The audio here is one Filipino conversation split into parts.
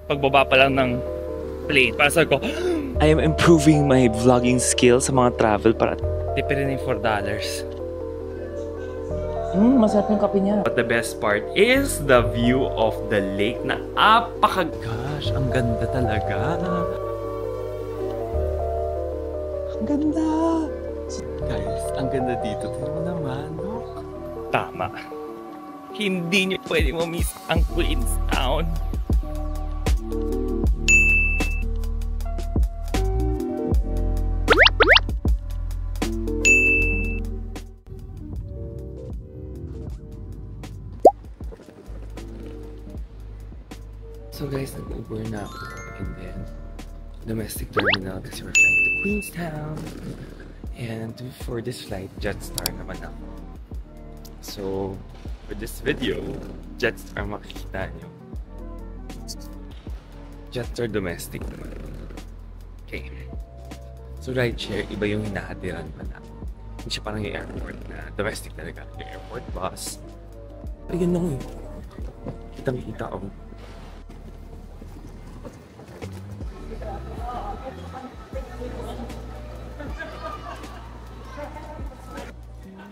pagbaba pa lang ng plane. Para sabi ko, I am improving my vlogging skills sa mga travel para... tipid rin yung $4. Masarap yung kape niya. But the best part is the view of the lake na gosh, ang ganda talaga. Ang ganda! Guys, ang ganda dito. Tignan mo naman, look. Tama. Hindi niyo pwede ma-miss ang Queenstown. So guys, nag-Uber na ako. And then, domestic terminal kasi we're flying to Queenstown. And for this flight, Jetstar naman ako. So, for this video, Jetstar makikita nyo. Jetstar domestic naman. Okay. So, rideshare, iba yung hinahatiran pala. Hindi siya parang yung airport na domestic talaga. Yung airport bus. Ayun lang yun. Kitang-kita ako.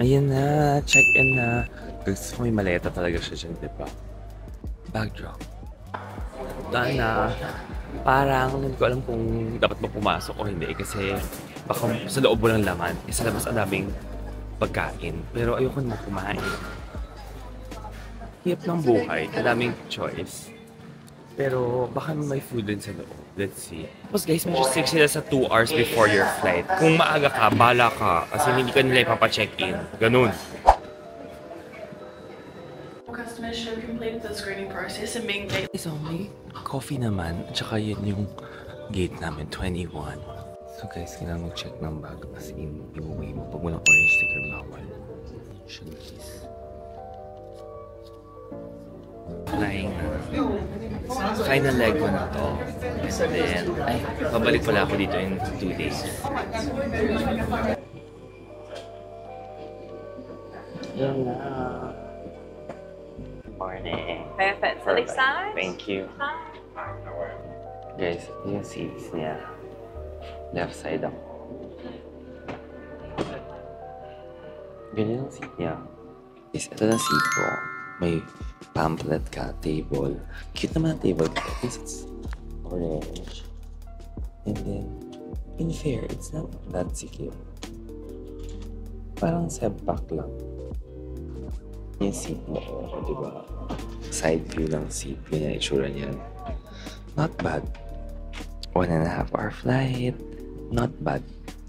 Ayan na, check-in na. Gusto ko may maleta talaga siya dyan, diba? Bag drop. Dahil na, parang hindi ko alam kung dapat ba pumasok o hindi kasi baka sa loob walang laman. Sa labas ang daming pagkain. Pero ayoko naman kumain. Hiyap ng buhay, ang daming choice. Pero baka may food din sa loob. Let's see. Tapos guys, medyo strict sila sa 2 hours before your flight. Kung maaga ka, bala ka. Kasi hindi ka nila ipapacheck-in. Ganun. Customers should complete the screening process and being paid. It's only coffee naman. At saka yun yung gate namin, 21. So guys, kailangan mag-check ng bag. As in, iuwi mo. Pag walang orange sticker, bawal. Shoes. Flying na. Final leg ko na to. And then, babalik pala ako dito in 2 days. Yan na. Morning. Perfect. So next time. Thank you. Guys, yung seats niya. Left side ako. Ganyan yung seat niya. Guys, ito na seat ko. May pamphlet ka, table. Cute naman ang table ko. At least it's orange. And then, in fair, it's not that sikip. Parang sebak lang. Yung seat mo, diba? Side view ng seat. Yun ang itsura niyan. Not bad. 1.5 hour flight. Not bad.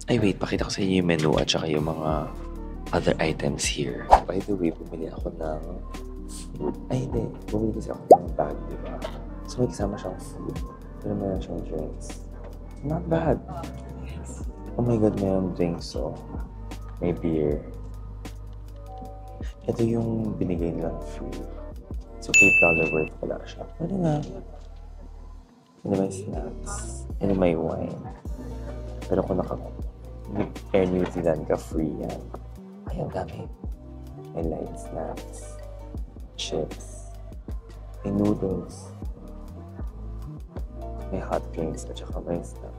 Ay, wait. Pakita ko sa inyo yung menu at saka yung mga other items here. By the way, bumili ako ng food. Ay, hindi. Bumili kasi ako ng bag, diba? So, may kasama siyang food. Pero meron siyang drinks. Not bad. Oh my God, meron drinks, so. May beer. Ito yung binigay nilang food. So, $8 worth pala siya. Ano nga? Ano may snacks? Ano may wine? Pero kung Air New Zealand ka, free yan. Ay, ang dami. May light snacks. Chips. May noodles. May hot drinks at saka may stuff.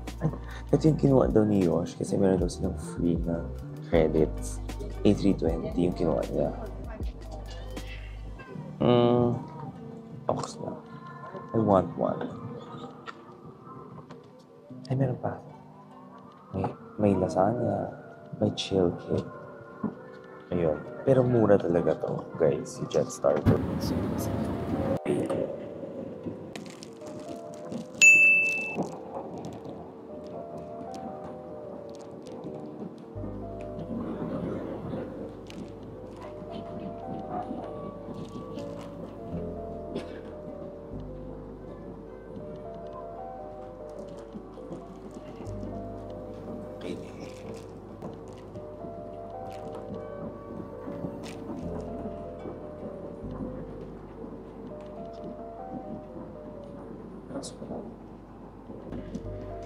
Ito yung kinuha daw ni Yosh kasi meron daw silang free na credits. A320 yung kinuha niya. Ox na. I want one. Ay, meron pa. May lasagna. May chill cake. Ayun. Pero mura talaga to, guys. Si Jetstar.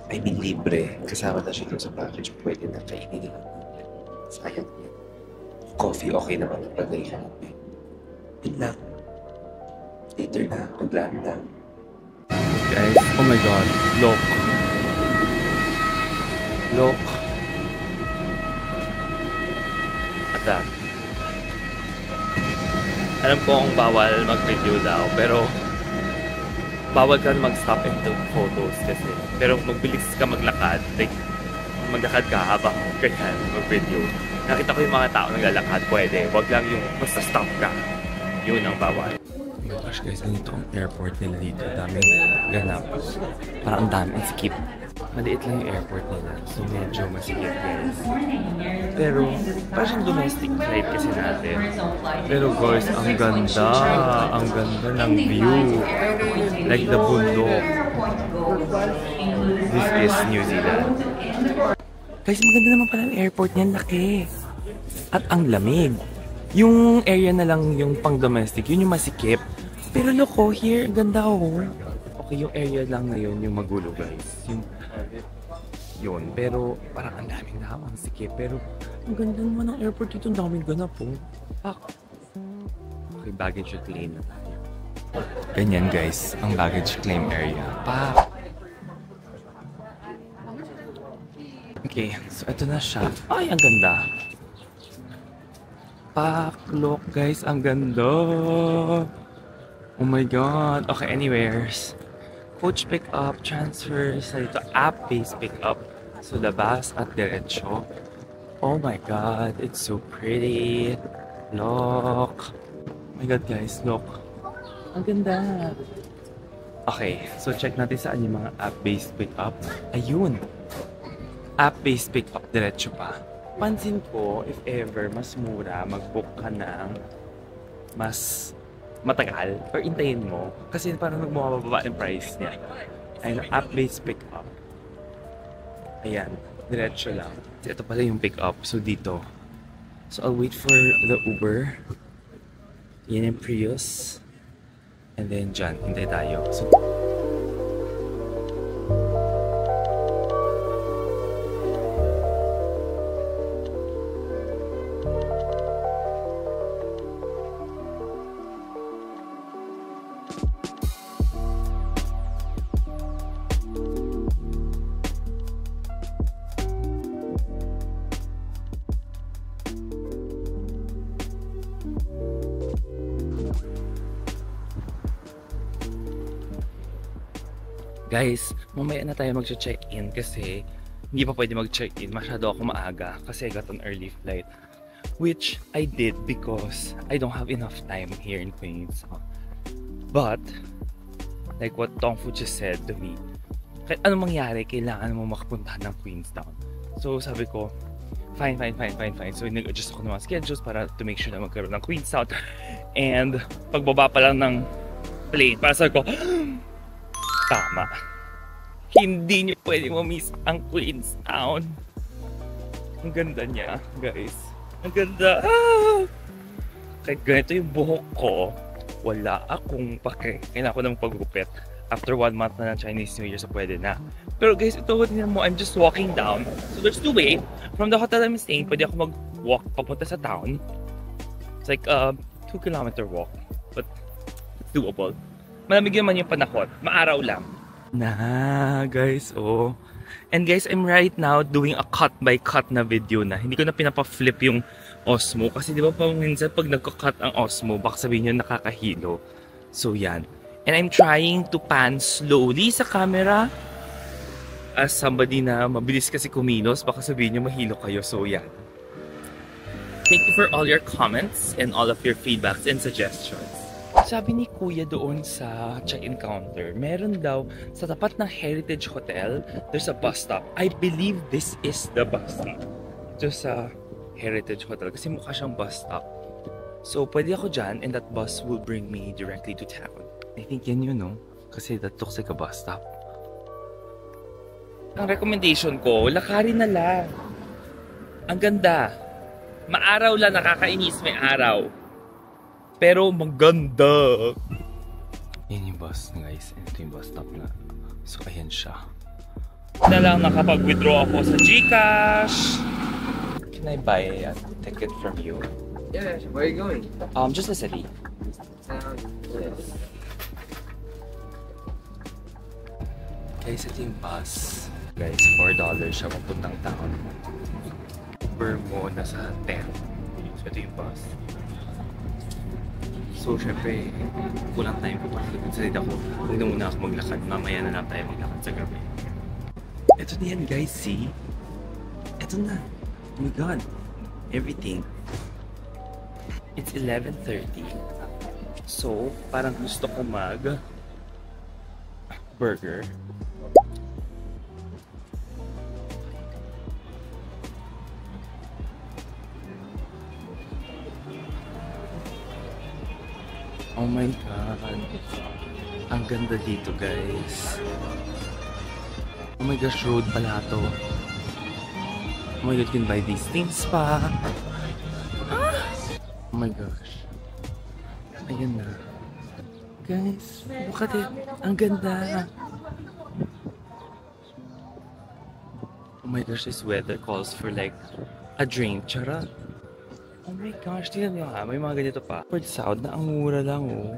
I mean, libre. Kasama na siya sa package. Pwede na kainin lang. Sayang yun. Coffee, okay naman. Pagay ka namin. Yun lang. Later na. Paglaan na. Guys, Oh my God. Look. Look. At that. Alam ko ang bawal mag-video daw, pero bawal ka mag-stop and take photos kasi. Pero magbilis ka maglakad, like maglakad ka habang ganyan mag-video. Nakita ko yung mga tao naglalakad, pwede. Wag lang yung basta stop ka. Yun ang bawal. Oh my gosh guys, ganito ang airport nila dito. Daming ganap. Parang ang daming skip. Maliit lang yung airport nila. So medyo masikip guys. Pero parang domestic flight kasi natin. Pero guys, ang ganda. Ang ganda ng view. Like the bundok. This is New Zealand. Guys, maganda naman pala ang airport niyan. Laki. At ang lamig. Yung area na lang yung pang domestic, yun yung masikip. Pero look oh, here, ganda oh. Okay, yung area lang na yun, yung magulo guys. Yun, pero parang ang daming naman sikip. Pero ang ganda naman ng airport dito, ang daming ganap oh. Okay, baggage claim na tayo. Ganyan guys, ang baggage claim area. Okay, so ito na siya. Ay, ang ganda. Look guys, ang ganda. Oh my God. Okay, anyways. Coach pick up, transfers, dito app-based pick up. So, labas at diretso. Oh my God, it's so pretty. Look. Oh my God guys, look. Ang ganda. Okay, so check natin saan yung mga app-based pick up. Ayun. App-based pick up, diretso pa. Pansin ko, if ever, mas mura, mag-book ka ng mas matagal or intayin mo. Kasi parang nagmababa yung price niya. Ayun, app-based pick-up. Ayan, diretso lang. Ito pala yung pick-up. So, dito. So, I'll wait for the Uber. Yan yung Prius. And then, dyan, hintay tayo. So, guys, mamaya na tayo mag-check-in kasi hindi pa pwede mag-check-in. Masyado ako maaga kasi I got an early flight. Which I did because I don't have enough time here in Queens. But, like what Tongfu just said to me, kahit anong mangyari, kailangan mo makapunta ng Queenstown. So sabi ko, fine. So nag-adjust ako ng mga schedules para to make sure na magkaroon ng Queenstown. And pagbaba pa lang ng plane, para sabi ko, tama. Hindi nyo pwede ma-miss ang Queenstown. Ang ganda niya, guys. Ang ganda. Kahit ganito yung buhok ko, wala akong pake. Kailangan ko ng paggupit. After 1 month na ng Chinese New Year, so pwede na. Pero guys, ito, tingnan mo, I'm just walking down. So there's 2 ways. From the hotel I'm staying, pwede ako mag-walk papunta sa town. It's like a 2-kilometer walk. But it's doable. Malamig naman yung panahon. Maaraw lang. Guys, oh. And guys, I'm right now doing a cut-by-cut na video na. Hindi ko na pinapa-flip yung Osmo. Kasi di ba pa minsan pag nagka-cut ang Osmo, baka sabihin nyo nakakahilo. So, yan. And I'm trying to pan slowly sa camera. As somebody na mabilis kasi kumilos, baka sabihin nyo mahilo kayo. So, yan. Thank you for all your comments and all of your feedbacks and suggestions. Sabi ni Kuya doon sa check-in counter, meron daw sa tapat ng Heritage Hotel, there's a bus stop. I believe this is the bus stop. Just sa Heritage Hotel kasi mukha siyang bus stop. So pwede ako dyan and that bus will bring me directly to town. I think yan yun, no? Kasi that looks like a bus stop. Ang recommendation ko, lakarin na lang. Ang ganda. Maaraw lang, nakakainis may araw. Pero maganda. Yan yung bus, guys. Ito yung bus stop na. So, ayan siya. Na lang nakapag-withdraw ako sa GCash. Can I buy a ticket from you? Yeah, where are you going? Just the city. Yes. Guys, ito yung bus. Guys, $4 siya papuntang town. Uber mo, nasa 10. So, ito yung bus. So, syempre, kulang time ko para mag-decide ako. Hindi muna ako maglakad. Mamaya na lang tayo maglakad sa gabi. Ito na yan, guys. See? Ito na. Oh my God. Everything. It's 11:30. So, parang gusto ko burger. Oh my God. Ang ganda dito, guys. Oh my gosh, road pala to. Oh my God, you can buy these things pa. Oh my gosh. Ayan na. Guys, look at it. Ang ganda. Oh my gosh, this weather calls for like a drink. Charot. Oh my gosh, tingnan nyo ha. May mga ganito pa. Port South na ang mura lang, oh.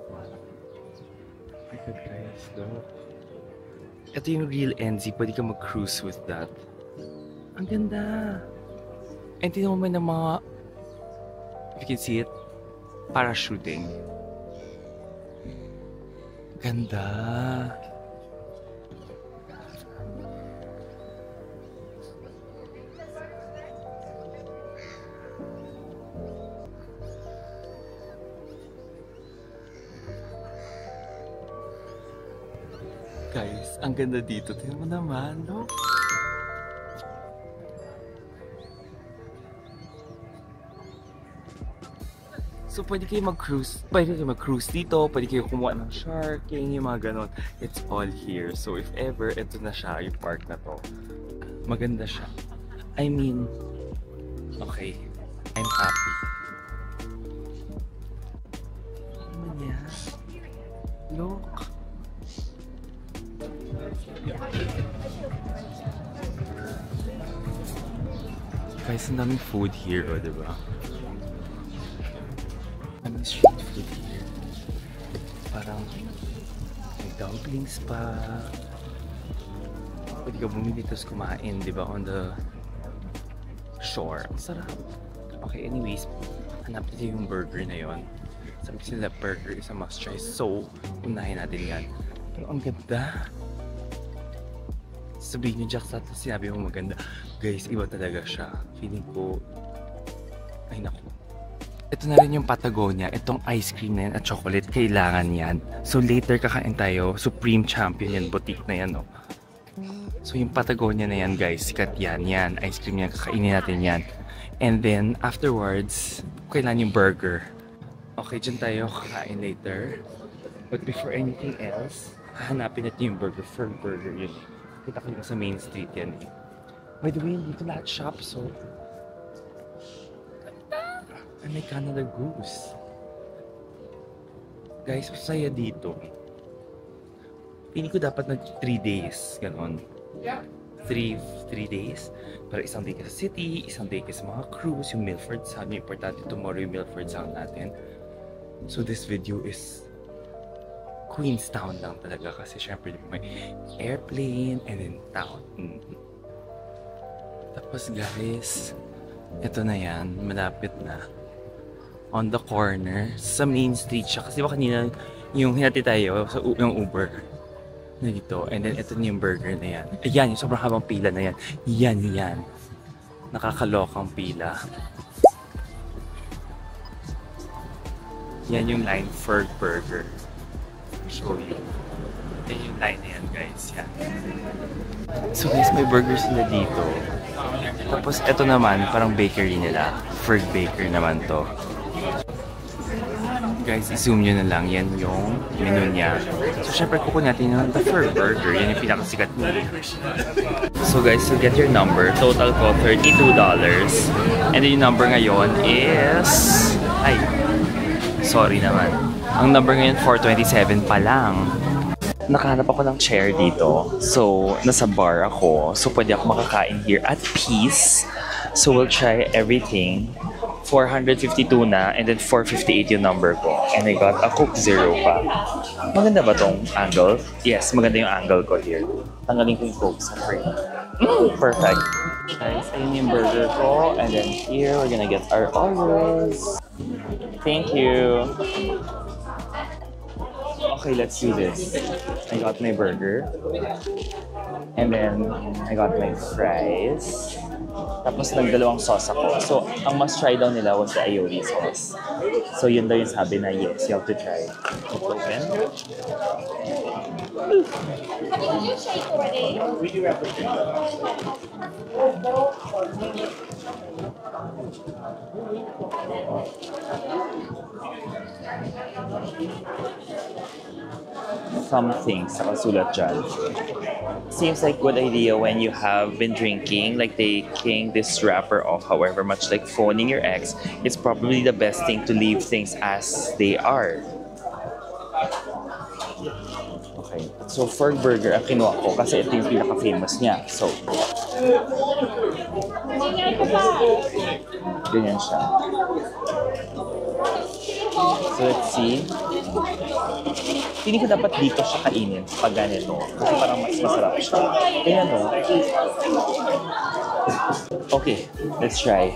Oh my God, guys, look. Ito yung real NZ. Pwede ka mag-cruise with that. Ang ganda. And tingnan mo may ng mga, if you can see it, parachuting. Ganda. Guys, ang ganda dito. Tingnan mo naman, no? So, pwede kayo mag-cruise dito, pwede kayo kumuha ng sharking, yung mga ganon. It's all here. So, if ever, ito na siya, yung park na to. Maganda siya. I mean, okay. I'm happy. Ano man yan? Look. Guys, ang daming food here, oh, diba? Daming street food here. Parang may dumplings pa. Pwede ka bumili tapos kumain, diba? On the shore. Ang sarap. Okay, anyways, hanap natin yung burger na yon. Sabi sila, burger is a must try. So, unahin natin yan. Pero ang ganda. Sabihin niyo, Jack, sa sinabi mo maganda. Guys, iba talaga siya. Feeling ko, ay naku. Ito na rin yung Patagonia. Itong ice cream na yan at chocolate, kailangan yan. So later kakain tayo, Supreme Champion yan, boutique na yan, oh. So yung Patagonia na yan, guys, sikat yan, yan. Ice cream yan, kakainin natin yan. And then, afterwards, kailangan yung burger. Okay, dyan tayo kakain later. But before anything else, hahanapin natin yung burger. Firm burger yun. Kita ko sa main street yan. By the way, dito lahat shop, so... And may Canada Goose. Guys, masaya dito. Pili ko dapat na 3 days. Ganon. 3 days. Pero isang day ka sa city, isang day ka sa mga cruise, yung Milford Sound. Yung importante tomorrow yung Milford Sound natin. So this video is Queenstown lang talaga kasi syempre may airplane and then town. Tapos guys, ito na yan, malapit na. On the corner, sa main street siya. Kasi ba kanina yung hinati tayo sa yung Uber na dito. And then ito na yung burger na yan. Ayan, yung sobrang habang pila na yan. Yan. Nakakalokang pila. Yan yung line for burger. Show you. Yan yung line na yan, guys. Yan. So guys, may burgers sila dito. Tapos ito naman, parang bakery nila. Ferg Baker naman to. Guys, i-zoom nyo na lang. Yan yung menu niya. So syempre kukunin natin yung the Ferg Burger. Yan yung pinakasikat niya. So guys, to get your number, total ko $32. And then yung number ngayon is... Ay, sorry naman. Ang number ngayon, 427 pa lang. Nakahanap ako ng chair dito. So, nasa bar ako. So, pwede ako makakain here at peace. So, we'll try everything. 452 na, and then 458 yung number ko. And I got a Coke Zero pa. Maganda ba tong angle? Yes, maganda yung angle ko here. Tanggalin ko yung Coke sa frame. Perfect. Guys, ayun yung burger ko. And then here, we're gonna get our orders. Thank you. Okay, let's do this. I got my burger. And then, I got my fries. Tapos nagdalawang sauce ako. So, ang must try daw nila was the aioli sauce. So, yun daw yung sabi na yes, you have to try. Open. Did you shake already? We do have to shake. Something sa kasulat dyan. Seems like good idea when you have been drinking, like taking this wrapper off, however much like phoning your ex, it's probably the best thing to leave things as they are. Okay, so Ferg Burger ang kinuha ko kasi ito yung pinaka-famous niya. So, ganyan siya. So let's see. Hindi ko dapat dito siya kainin pag ganito. Kasi parang mas masarap siya. Kaya no. Okay, let's try.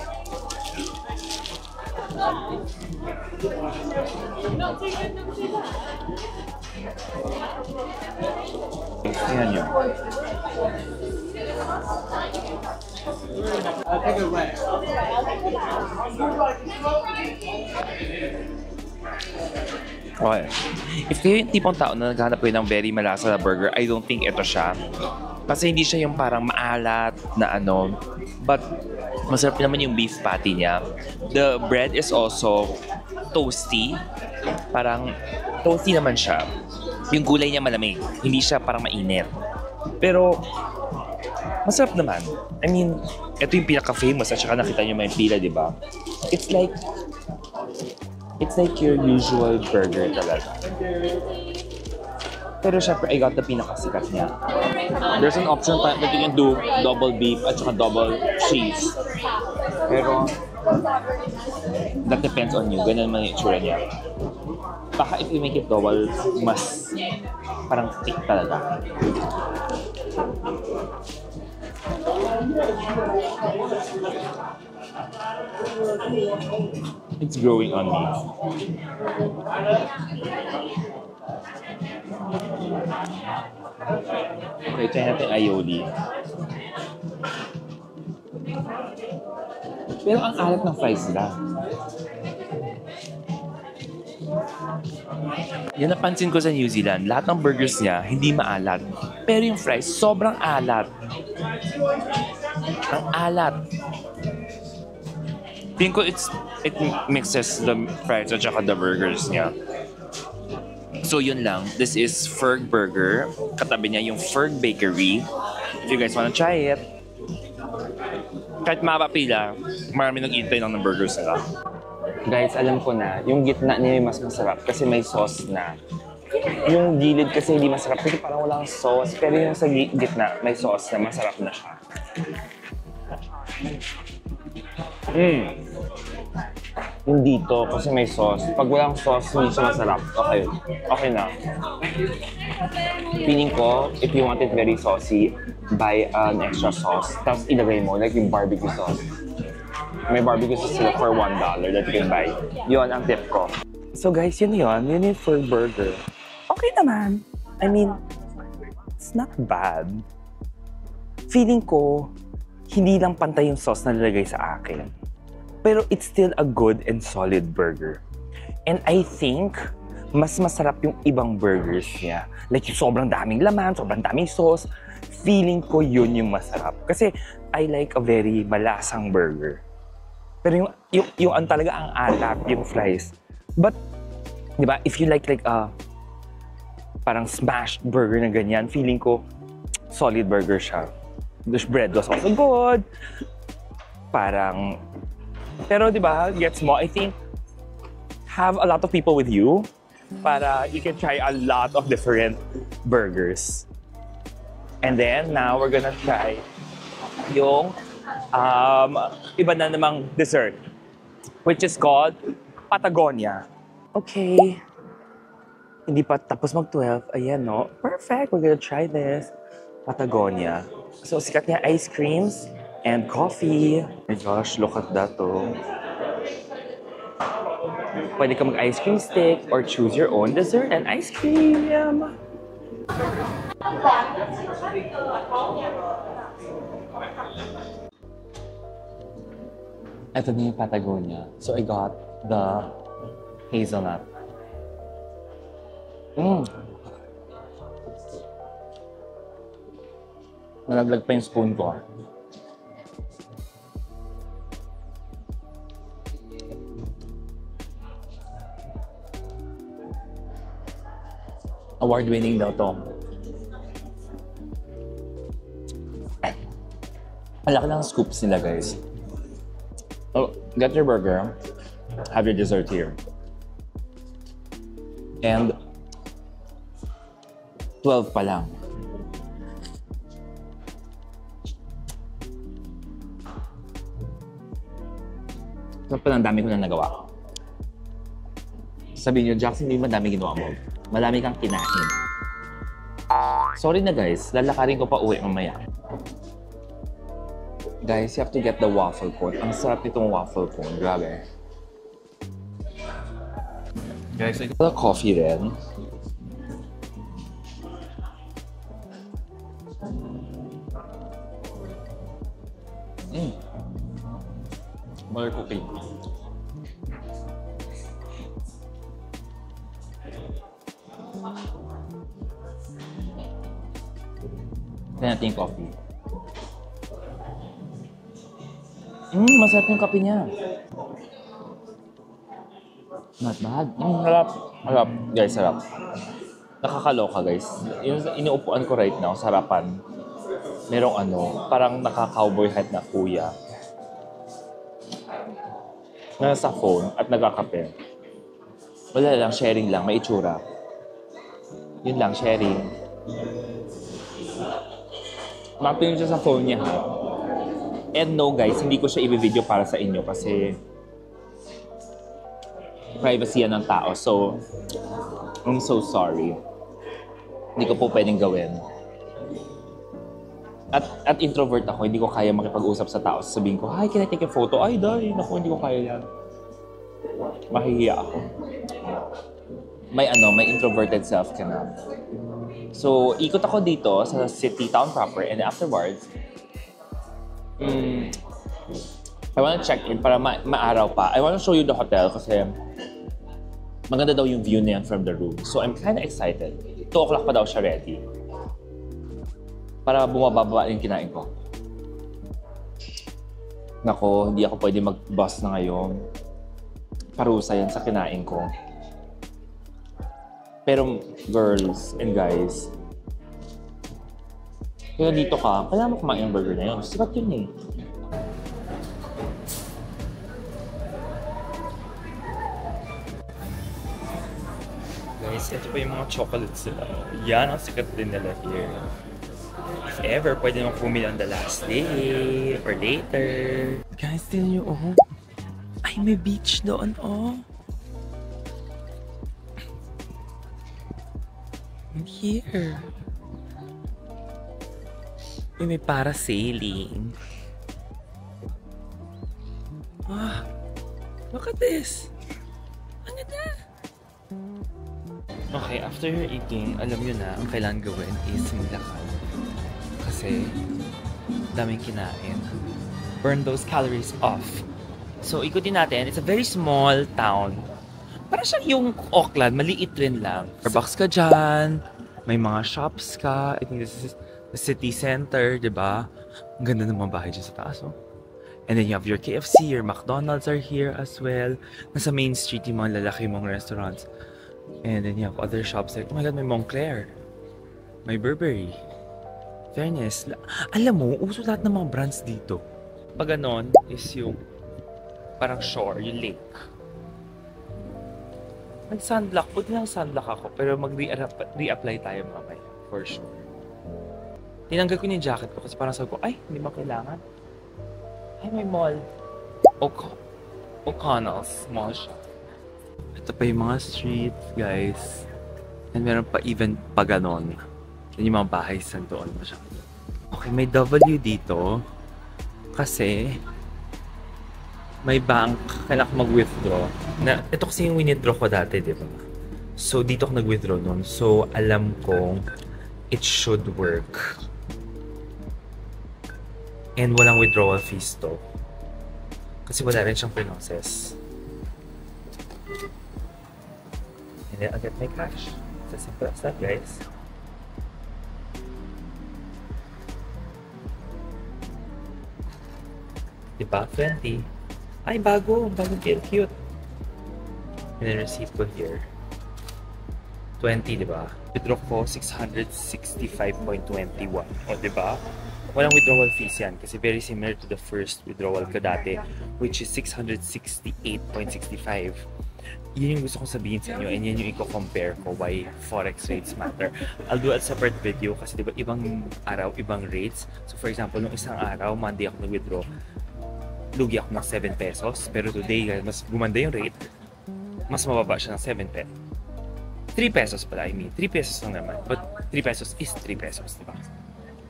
Ayan yun. I'll take it right. Okay. If kayo yung tipong tao na naghahanap kayo ng very malasa na burger, I don't think ito siya. Kasi hindi siya yung parang maalat na ano. But masarap naman yung beef patty niya. The bread is also toasty. Parang toasty naman siya. Yung gulay niya malamig. Hindi siya parang mainit. Pero masarap naman. I mean, ito yung pinaka-famous at saka nakita niyo may pila, di ba? It's like your usual burger talaga. Pero syempre, I got the pinakasikat niya. There's an option that you can do double beef at saka double cheese. Pero, that depends on you. Ganun naman yung itsura niya. Baka if you make it double, mas parang thick talaga. It's growing on me. Okay, try natin aioli. Pero ang alat ng fries nila. Yan napansin ko sa New Zealand. Lahat ng burgers niya, hindi maalat. Pero yung fries, sobrang alat. Ang alat. Tingin ko it mixes the fries at saka the burgers niya. So yun lang. This is Ferg Burger. Katabi niya yung Ferg Bakery. If you guys wanna try it. Kahit mapapila, marami nag-intay lang ng burgers nila. Guys, alam ko na, yung gitna niya yung mas masarap kasi may sauce na. Yung gilid kasi hindi masarap kasi parang walang sauce. Pero yung sa gitna, may sauce na masarap na siya. Yung dito, kasi may sauce. Pag walang sauce, hindi siya masarap. Okay. Okay na. Feeling ko, if you want it very saucy, buy an extra sauce. Tapos ilagay mo, like yung barbecue sauce. May barbecue sauce sila for $1 that you can buy. Yun ang tip ko. So guys, yun yun. Yun yung full burger. Okay naman. I mean, it's not bad. Feeling ko, hindi lang pantay yung sauce na nilagay sa akin. Pero it's still a good and solid burger. And I think, mas masarap yung ibang burgers niya. Like yung sobrang daming laman, sobrang daming sauce. Feeling ko yun yung masarap. Kasi I like a very malasang burger. Pero yung talaga ang alat, yung fries. But, di ba, if you like parang smashed burger na ganyan, feeling ko, solid burger siya. The bread was also good. Parang, pero di ba, gets mo, I think, have a lot of people with you para you can try a lot of different burgers. And then, now we're gonna try yung iba na namang dessert. which is called Patagonia. Okay. Hindi pa tapos mag-12. Ayan, no? Perfect. We're gonna try this. Patagonia. So, sikat niya ice creams and coffee. Oh my gosh, look at that, oh. Pwede ka mag-ice cream stick or choose your own dessert and ice cream. Yum. Ito na yung Patagonia. So, I got the hazelnut. Nalaglag pa yung spoon ko. Award-winning daw to. Malaki lang scoops nila, guys. Oh, get your burger. Have your dessert here. And 12 pa lang. So, ang dami ko na nagawa. Sabihin nyo, Jackson, hindi madami ginawa mo. Madami kang kinain. Sorry na guys, lalakarin ko pa uwi mamaya. Guys, you have to get the waffle cone. Ang sarap itong waffle cone. Grabe. Guys, I got the coffee rin. Mother cooking. Tignan natin yung coffee. Masarap yung kape niya. Not bad. Sarap. Sarap. Guys, sarap. Nakakaloka, guys. Yung inuupuan ko right now, sarapan. Merong parang naka-cowboy hat na kuya. Nasa phone at nagkakape. Wala lang, sharing lang. May itsura. Yun lang, sharing. Mapinig siya sa phone niya, ha? And no, guys, hindi ko siya i-video para sa inyo kasi privacy yan ng tao. So, I'm so sorry. Hindi ko po pwedeng gawin. At introvert ako, hindi ko kaya makipag-usap sa tao. Sabihin ko, hi, can I take a photo? Ay, dahil. Naku, hindi ko kaya yan. Mahihiya ako. May introverted self ka na. So, ikot ako dito sa city, town proper, and afterwards, I wanna check in para maaraw pa. I wanna show you the hotel kasi maganda daw yung view na yan from the room. So, I'm kinda excited. 2 o'clock pa daw siya ready. Para bumababa yung kinain ko. Nako, hindi ako pwede mag-bus na ngayon. Parusa yan sa kinain ko. Pero girls and guys, kaya dito ka, kaya mo kumain yung burger na yun. Sarap yun eh. Guys, ito pa yung mga chocolates nila. Yan ang sikat din nila here. If ever, pwede naman pumili on the last day or later. Guys, tignan nyo, oh. Ay, may beach doon, oh. Here. Uy, may parasailing. Ah, look at this. Ang ganda. Okay, after eating, alam nyo na, ang kailangan gawin is maglakad. Kasi, daming kinain. Burn those calories off. So, ikutin natin. It's a very small town. Para siya yung Auckland, maliit rin lang. Starbucks ka dyan, may mga shops ka. I think this is the city center, di ba? Ang ganda ng mga bahay dyan sa taas, oh. And then you have your KFC, your McDonald's are here as well. Nasa Main Street yung mga lalaki mong restaurants. And then you have other shops like, oh my God, may Moncler. May Burberry. Fairness. Alam mo, uso lahat ng mga brands dito. Pag ganon is yung parang shore, yung lake. Nag-sunblock. Buti lang sunblock ako. Pero mag-re-apply tayo mamaya. For sure. Tinanggal ko yung jacket ko kasi parang sabi ko, ay, hindi mo kailangan. Ay, may mall. Okay. O'Connell's Mall Shop. Ito pa yung mga streets, guys. And meron pa even pa ganon. Yan yung mga bahay sa doon pa siya. Okay, may W dito. Kasi may bank, kailangan ko mag-withdraw. Ito kasi yung withdraw ko dati, di ba? So, dito ako nag-withdraw nun. So, alam kong it should work. And walang withdrawal fees to. Kasi wala rin siyang process. And then I'll get my cash. It's as simple as that, guys. Diba? 20. Ay, bago. Bagong cute. And then receipt ko here. 20, diba? Withdraw ko 665.21. O, diba? Walang withdrawal fees yan kasi very similar to the first withdrawal ko dati, which is 668.65. Yun yung gusto kong sabihin sa inyo and yun yung i-compare ko why forex rates matter. I'll do a separate video kasi diba ibang araw, ibang rates. So for example, nung isang araw, Monday ako nag-withdraw, lugi ako ng 7 pesos. Pero today, mas gumanda yung rate, mas mababa siya ng 7 pesos. 3 pesos pala, 3 pesos lang naman. But 3 pesos is 3 pesos, diba?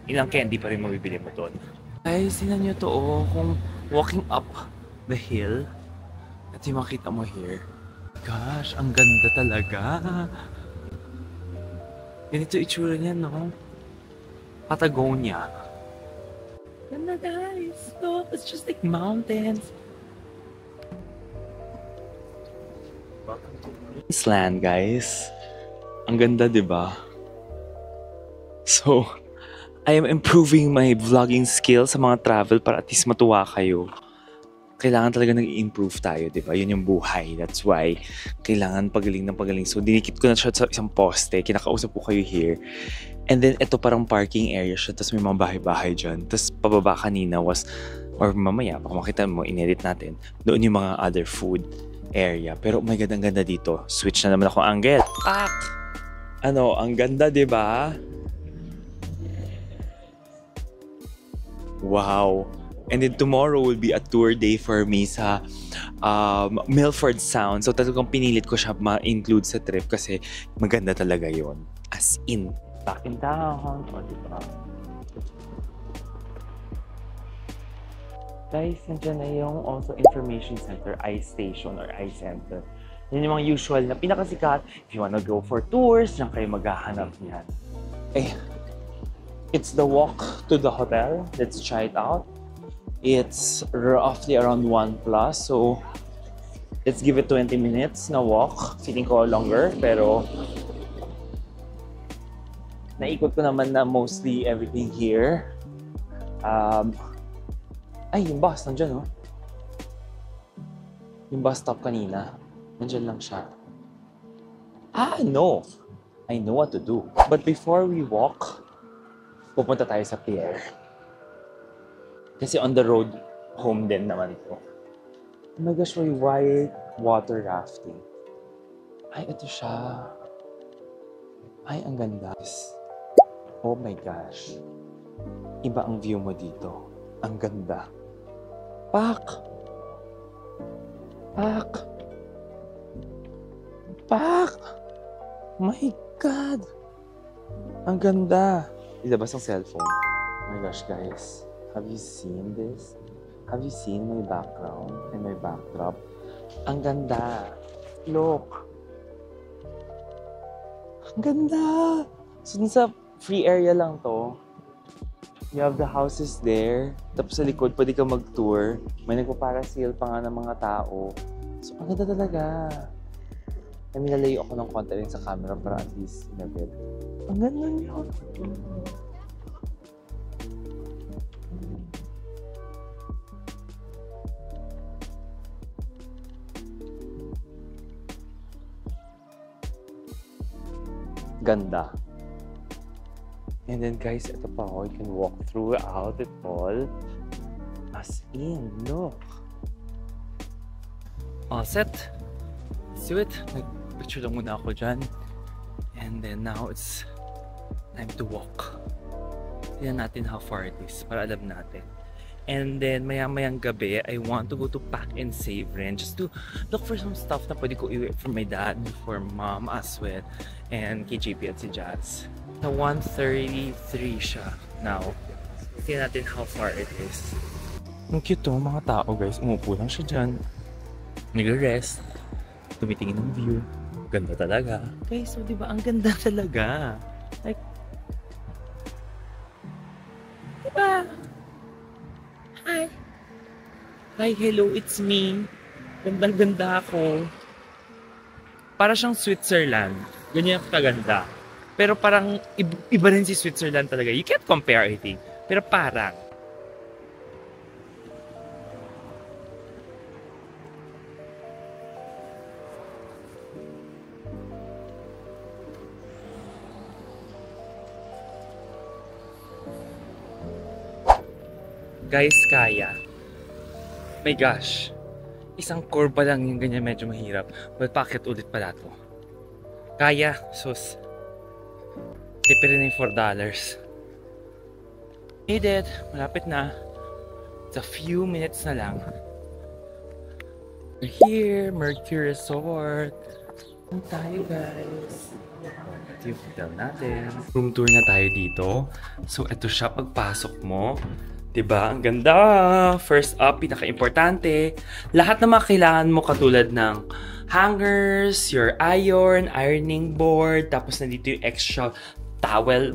Ilang candy pa rin mabibili mo doon. Guys, tingnan nyo to kung walking up the hill. At yung makita mo here. Gosh, ang ganda talaga. Ganito itsura niya, no? Patagonia. Ganda guys. Look, it's just like mountains. This land, guys. Ang ganda, diba? So, I am improving my vlogging skills sa mga travel para at least matuwa kayo. Kailangan talaga nag-i-improve tayo, di ba? Yun yung buhay. That's why kailangan pagaling ng pagaling. So, dinikit ko na siya sa isang poste. Kinakausap ko kayo here. And then, ito parang parking area siya. Tapos may mga bahay-bahay dyan. Tapos pababa kanina was, or mamaya, baka makita mo, inedit natin. Doon yung mga other food area. Pero, oh my God, ang ganda dito. Switch na naman ako angle. Pak! Ano, ang ganda, di ba? Wow! And then tomorrow will be a tour day for me sa Milford Sound. So talagang pinilit ko siya ma-include sa trip kasi maganda talaga yon. As in, back in town. O, diba? Guys, nandiyan na yung also information center, iStation or iCenter. Yan yung mga usual na pinakasikat. If you wanna go for tours, diyan kayo maghahanap niyan. Eh, it's the walk to the hotel. Let's try it out. It's roughly around 1+, so let's give it 20 minutes na walk. Feeling ko longer, pero naikot ko naman na mostly everything here. Ay, yung bus, nandyan, oh. Yung bus stop kanina, nandyan lang siya. No! I know what to do. But before we walk, pupunta tayo sa pier. Kasi on the road home din naman ito. Oh my gosh, may white water rafting. Ay, ito siya. Ay, ang ganda. Oh my gosh. Iba ang view mo dito. Ang ganda. Pak! Pak! Pak! My God! Ang ganda. Ilabas ang cellphone. Oh my gosh, guys. Have you seen this? Have you seen my background and my backdrop? Ang ganda. Look. Ang ganda. So, sa free area lang to. You have the houses there. Tapos sa likod, pwede ka mag-tour. May nagpa-parasail pa nga ng mga tao. So, ang ganda talaga. I mean, nalayo ako ng konti rin sa camera para at least in a bit. Ang ganda niyo. Ganda. And then guys, ito pa you can walk throughout it all. As in, look. All set. Let's do it. Nag-picture lang muna ako dyan. And then now it's time to walk. Tignan natin how far it is para alam natin. And then, maya-mayang gabi, I want to go to Pack and Save Rin just to look for some stuff na pwede ko iwi for my dad, for mom as well, and kay JP at si Jazz. Na 1:33 siya now. Tingnan natin how far it is. Ang cute to, mga tao guys. Umupo lang siya dyan. Nag-rest. Tumitingin ng view. Ganda talaga. Guys, so diba? Ang ganda talaga. Like, diba? Hi. Hi, hello, it's me. Gandang-ganda ako. Para siyang Switzerland. Ganyan ang kaganda. Pero parang iba rin si Switzerland talaga. You can't compare, I think. Pero parang. Guys, kaya. My gosh. Isang kurba lang yung ganyan medyo mahirap. But bakit ulit pala to? Kaya, sus. Tipid rin yung $4. Made it. Malapit na. It's a few minutes na lang. We're here, Mercury Resort. Saan tayo, guys? Ito yung hotel natin. Room tour na tayo dito. So, ito siya pagpasok mo. Diba? Ang ganda! First up, pinaka-importante. Lahat na mga kailangan mo katulad ng hangers, your ironing board, tapos nandito yung extra towel,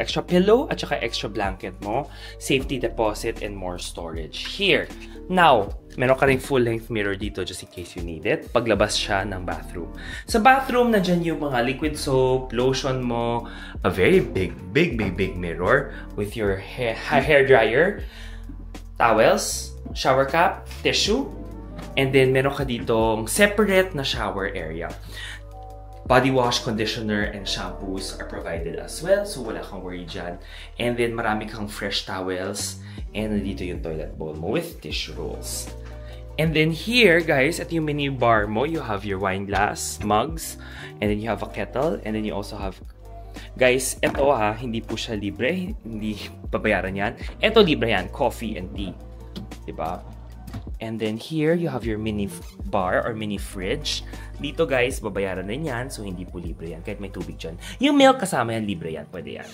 extra pillow, at saka extra blanket mo, safety deposit, and more storage. Here, now, meron ka ring full-length mirror dito just in case you need it. Paglabas siya ng bathroom. Sa bathroom, nandyan yung mga liquid soap, lotion mo, a very big mirror with your hair dryer, towels, shower cap, tissue, and then meron ka ditong separate na shower area. Body wash, conditioner, and shampoos are provided as well. So, wala kang worry dyan. And then, marami kang fresh towels. And nandito yung toilet bowl mo with tissue rolls. And then here, guys, at yung mini bar mo, you have your wine glass, mugs, and then you have a kettle, and then you also have... Guys, eto hindi po siya libre. Hindi babayaran yan. Eto libre yan, coffee and tea. Diba? And then here, you have your mini bar or mini fridge. Dito guys, babayaran din yan. So, hindi po libre yan. Kahit may tubig dyan. Yung milk kasama yan, libre yan. Pwede yan.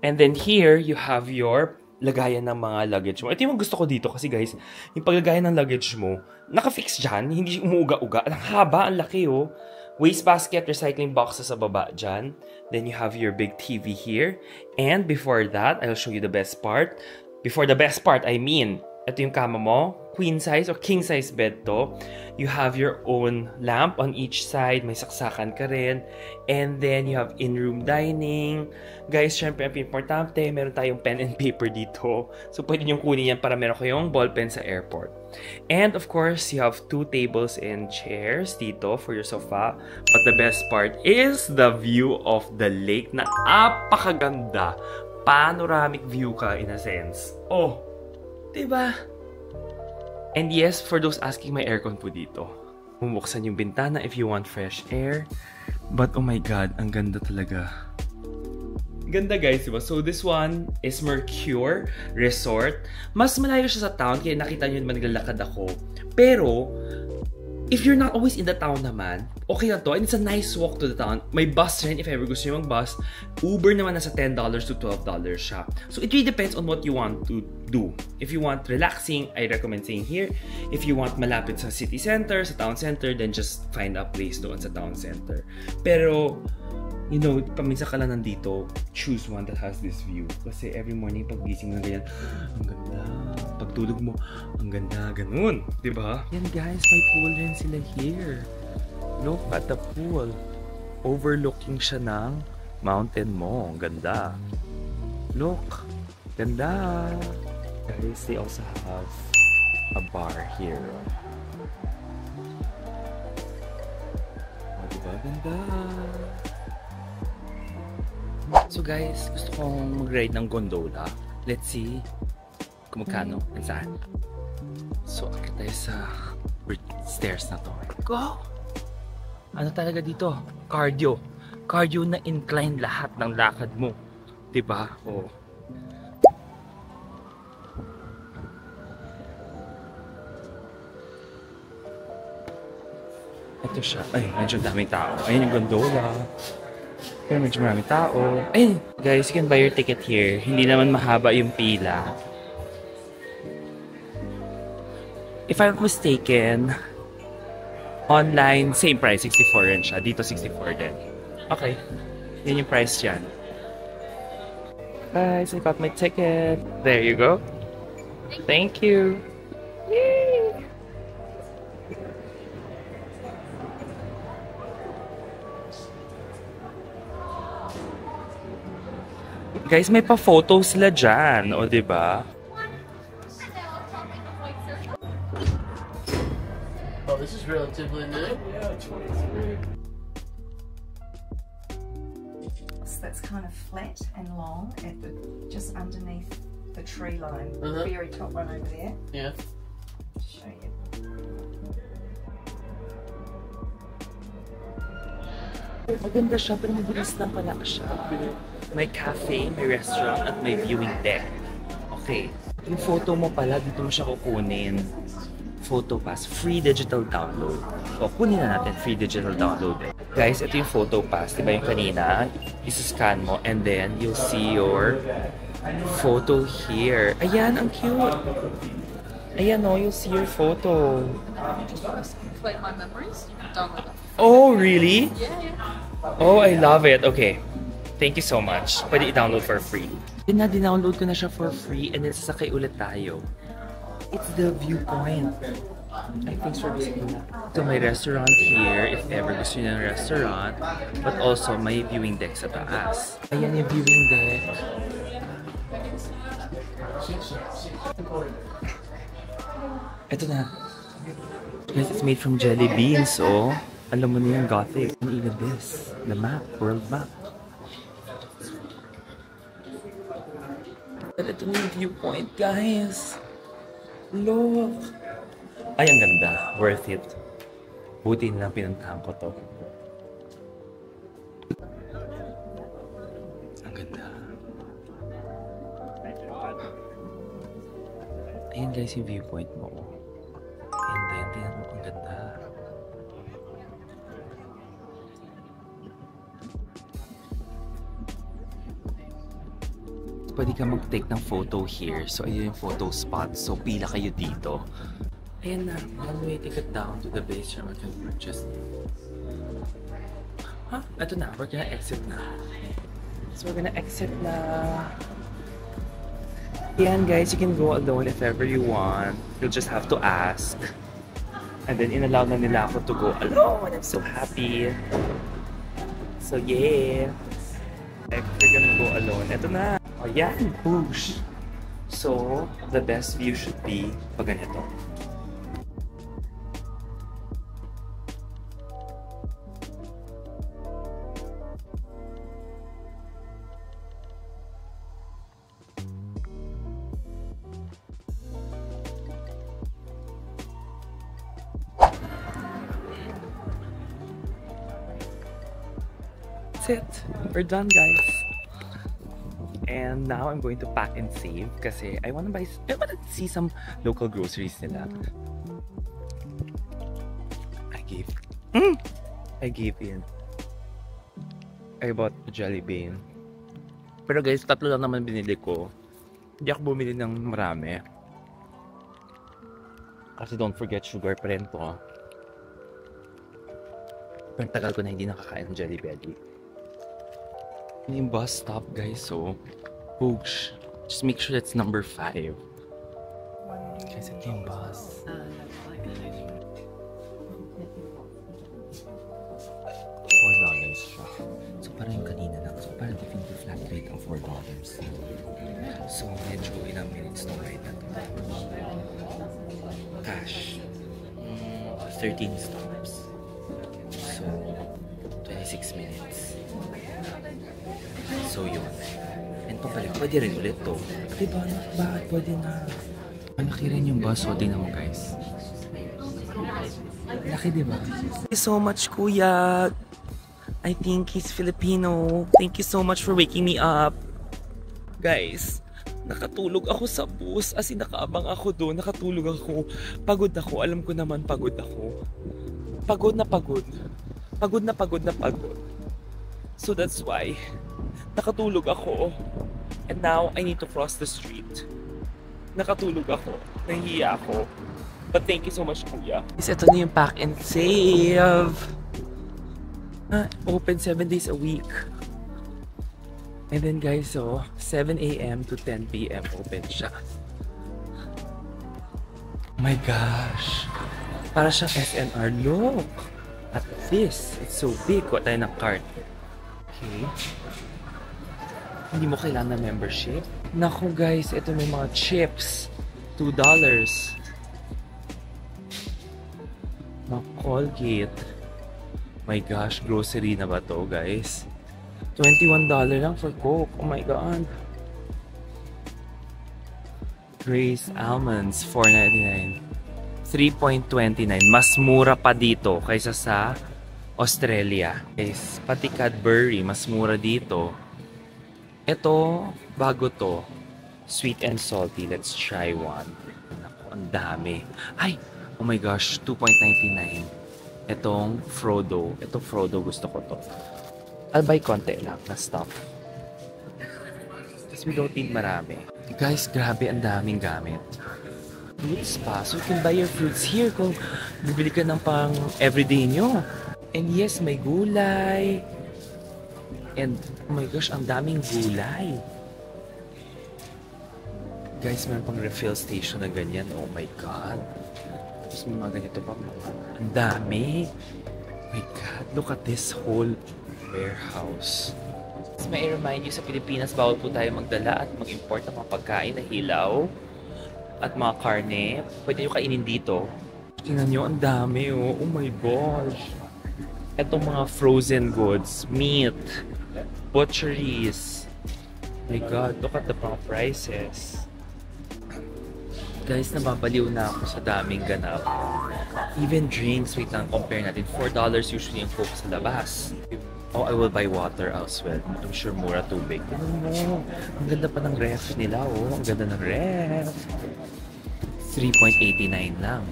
And then here, you have your lagayan ng mga luggage mo. Ito yung gusto ko dito kasi guys, yung paglagayan ng luggage mo, naka-fix dyan. Hindi umuuga-uga. Ang haba, ang laki oh. Waste basket, recycling boxes sa baba dyan. Then you have your big TV here. And before that, I'll show you the best part. Before the best part, I mean, ito yung kama mo, queen size or king size bed to. You have your own lamp on each side, may saksakan ka rin. And then you have in-room dining. Guys, syempre ang importante, meron tayong pen and paper dito. So pwede nyo kunin yan para meron kayong ballpen sa airport. And of course, you have 2 tables and chairs dito for your sofa. But the best part is the view of the lake na apakaganda. Panoramic view ka in a sense. Oh! Diba? And yes, for those asking, may aircon po dito. Bumuksan yung bintana if you want fresh air. But oh my god, ang ganda talaga. Ganda guys, diba? So this one is Mercure Resort. Mas malayo siya sa town, kaya nakita nyo naman naglalakad ako. Pero, if you're not always in the town naman, okay na to. And it's a nice walk to the town. May bus rin if ever gusto nyo mag-bus. Uber naman nasa $10 to $12 siya. So it really depends on what you want to do. If you want relaxing, I recommend staying here. If you want malapit sa city center, sa town center, then just find a place doon sa town center. Pero, you know, paminsan ka lang nandito, choose one that has this view. Kasi every morning, pag-gising na ganyan, ang ganda. Pagtulog mo, ang ganda, ganun. Diba? Yan guys, may pool rin sila here. Look at the pool. Overlooking siya ng mountain mo. Ang ganda. Look. Ganda. Guys, they also have a bar here. Oh, diba? Ganda. So guys, gusto kong mag-ride ng gondola. Let's see kung magkano and saan. So, akit tayo sa stairs na to. Go! Ano talaga dito? Cardio. Cardio na incline lahat ng lakad mo. Diba? Oh. Ito siya. Ay, medyo daming tao. Ayun yung gondola. Pero medyo maraming tao. Ayun, guys, you can buy your ticket here. Hindi naman mahaba yung pila. If I'm not mistaken, online, same price, 64 rin siya. Dito, 64 din. Okay. Yan yung price dyan. Guys, I got my ticket. There you go. Thank you. Yay! Guys, may pa-photo sila dyan. O, diba? Oh, this is relatively new. So that's kind of flat and long at the just underneath the tree line. Uh-huh. The very top one over there. Yeah. Show you. Maganda siya, pero mabilis lang pala siya. May cafe, may restaurant, at may viewing deck. Okay. Yung photo mo pala, dito mo siya kukunin. Photo pass, free digital download. O, kunin na natin, free digital download. Guys, ito yung photo pass. Diba yung kanina? Isa-scan mo, and then you'll see your photo here. Ayan, ang cute! Ayan o, you'll see your photo. Like my memories, you can download them. Oh, really? Yeah. Oh, I love it. Okay. Thank you so much. Pwede i-download for free. Dinownload ko na siya for free and then sasakay ulit tayo. It's the viewpoint. I think service ko na. So may restaurant here if ever gusto niyo ng restaurant. But also may viewing deck sa taas. Ayan yung viewing deck. Ito na. Guys, it's made from jelly beans, oh. Alam mo na yung Gothic. And even this, the map, world map. But ito na yung viewpoint, guys. Look. Ay, ang ganda. Worth it. Buti na lang pinuntahan ko to. Ang ganda. Ayan guys yung viewpoint mo. And then, tingnan mo ang ganda. Pwede ka mag-take ng photo here. So, ayun yung photo spot. So, pila kayo dito. Ayan na. One-way ticket down to the base where we can purchase. Huh? Ito na. We're gonna exit na. So, we're gonna exit na. Ayan guys, you can go alone if ever you want. You'll just have to ask. And then, inallow na nila ako to go alone. I'm so happy. So, yeah. If we're gonna go alone, ito na. Oh, yan, push. So, the best view should be pag ganito. That's it. We're done, guys. And now I'm going to pack and save kasi I want to see some local groceries nila. I gave in. I bought a jelly bean. Pero guys, 3 lang naman binili ko. Hindi ako bumili ng marami. Kasi don't forget, sugar pa rin to. Pero tagal ko na hindi nakakain ng Jelly Belly. Yung bus stop, guys, so push. Just make sure it's number 5. Guys, ito yung bus. $4. Siya. So parang yung kanina lang. So parang definitely flat rate ang $4. So medyo ilang minutes to ride na to. Cash. 13 stops. So 26 minutes. So yun. And pabalik, pwede rin ulit to. Diba? Bakit pwede na? Malaki rin yung bus. So tingnan mo guys. Laki diba? Thank you so much, Kuya. I think he's Filipino. Thank you so much for waking me up. Guys, nakatulog ako sa bus. As in, nakaabang ako doon. Nakatulog ako. Pagod ako. Alam ko naman pagod ako. pagod na pagod. Pagod na pagod na pagod. So that's why nakatulog ako. And now I need to cross the street. Nakatulog ako. Nahihiya ako. But thank you so much, Kuya. Ito na yung pack and save. Open 7 days a week. And then guys, so 7 a.m. to 10 p.m. open siya. Oh my gosh. Para siyang SNR. Look at this. It's so big. Kuha tayo ng card. Okay. Hindi mo kailangan ng membership. Naku guys, ito may mga chips. $2. Mga Colgate. My gosh, grocery na ba to guys? $21 lang for Coke. Oh my God. Grace Almonds, $4.99. 3.29. Mas mura pa dito kaysa sa Australia. Guys, pati Cadbury, mas mura dito. Ito, bago to. Sweet and salty. Let's try one. Naku, ang dami. Ay! Oh my gosh, 2.99. Itong Frodo. Itong Frodo, gusto ko to. I'll buy konti lang na stuff. Because we don't need marami. Guys, grabe, ang daming gamit. Fruits pa. So you can buy your fruits here kung bibili ka ng pang everyday nyo. And yes, may gulay. And oh my gosh, ang daming gulay. Guys, meron pang refill station na ganyan. Oh my God. Tapos may mga ganito pa. Ang dami. Oh my God, look at this whole warehouse. May remind you, sa Pilipinas, bawal po tayo magdala at mag-import ng mga pagkain na hilaw at mga karne. Pwede nyo kainin dito. Tingnan nyo, ang dami oh. Oh my gosh. Etong mga frozen goods, meat, butcheries. Oh my God, look at the mga prices. Guys, nababaliw na ako sa daming ganap. Even drinks, wait lang, compare natin. $4 usually yung Coke sa labas. Oh, I will buy water as well. I'm sure mura tubig. Tignan mo, ang ganda pa ng ref nila, oh. Ang ganda ng ref. 3.89 lang.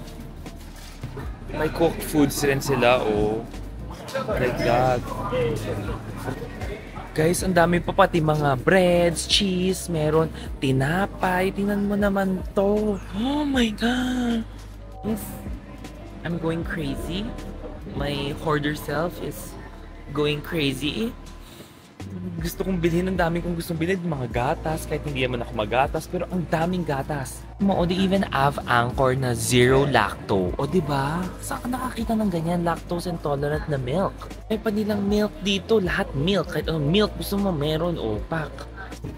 May cooked foods rin sila, oh. Like that. Guys, ang dami pa pati mga breads, cheese, meron tinapay. Tingnan mo naman to. Oh my God. Yes. I'm going crazy. My hoarder self is going crazy. Gusto kong bilhin, ang dami kong gustong bilhin. Mga gatas, kahit hindi naman ako magatas, pero ang daming gatas. O, they even have Anchor na zero lacto. O, diba? Saan ka nakakita ng ganyan? Lactose intolerant na milk. May pa nilang milk dito. Lahat milk. Kahit anong milk gusto mo, meron. O, pack.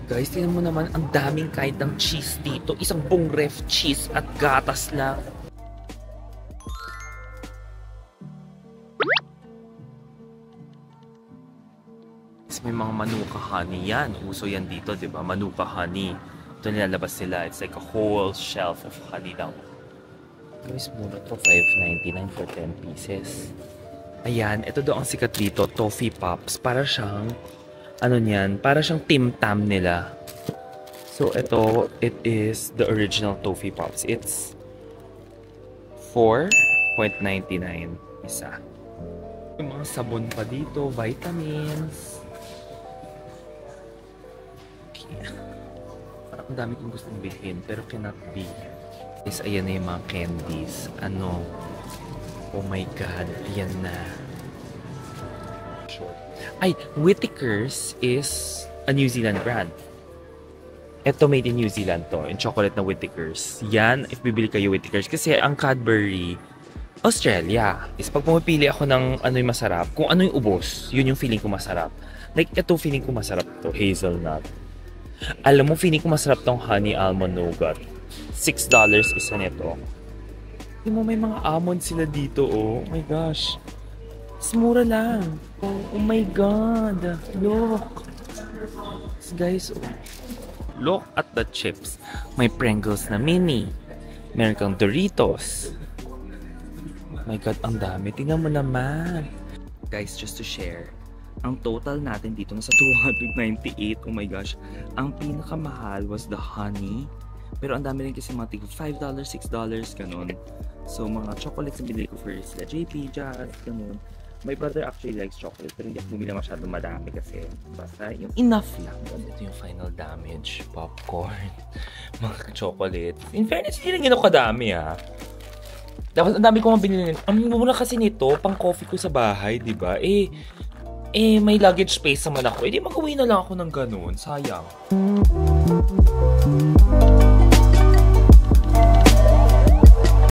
Guys, tingnan mo naman, ang daming kahit ng cheese dito. Isang buong ref cheese at gatas lang. May mga Manuka honey yan. Uso yan dito, di ba? Manuka honey. Ito nilalabas sila. It's like a whole shelf of honey lang. Guys, mura to. $5.99 for 10 pieces. Ayan, ito daw ang sikat dito. Toffee Pops. Para siyang, ano niyan? Para siyang Tim Tam nila. So, ito, it is the original Toffee Pops. It's $4.99 isa. Yung mga sabon pa dito, vitamins. Parang ang dami kong gustong bilhin, pero cannot be. Guys, ayan na yung mga candies. Ano? Oh my God, ayan na. Ay, Whittaker's is a New Zealand brand. Ito made in New Zealand to, yung chocolate na Whittaker's. Yan, if bibili kayo Whittaker's. Kasi ang Cadbury, Australia. Is pag pumipili ako ng ano yung masarap, kung ano yung ubos, yun yung feeling ko masarap. Like, ito feeling ko masarap to, hazelnut. Alam mo, feeling ko masarap tong honey almond nougat. $6 isa nito. Tingnan mo, may mga almond sila dito, oh. Oh my gosh. Mura lang. Oh my God. Look. Guys, oh. Look at the chips. May Pringles na mini. Meron kang Doritos. Oh my God, ang dami. Tingnan mo naman. Guys, just to share. Ang total natin dito nasa $298. Oh my gosh. Ang pinakamahal was the honey Pero ang dami rin kasi mga tig $5, $6, ganun. So, mga chocolates na binili ko for sila JP, Jazz, ganun. My brother actually likes chocolate, pero hindi ako bumili masyadong madami kasi basta yung enough lang. Ito yung final damage. Popcorn, mga chocolate. In fairness, hindi lang yun ako kadami Dapat ang dami ko mga binili. Ang mura kasi nito, pang coffee ko sa bahay, di ba? May luggage space naman ako. Di mag-uwi na lang ako ng ganun. Sayang.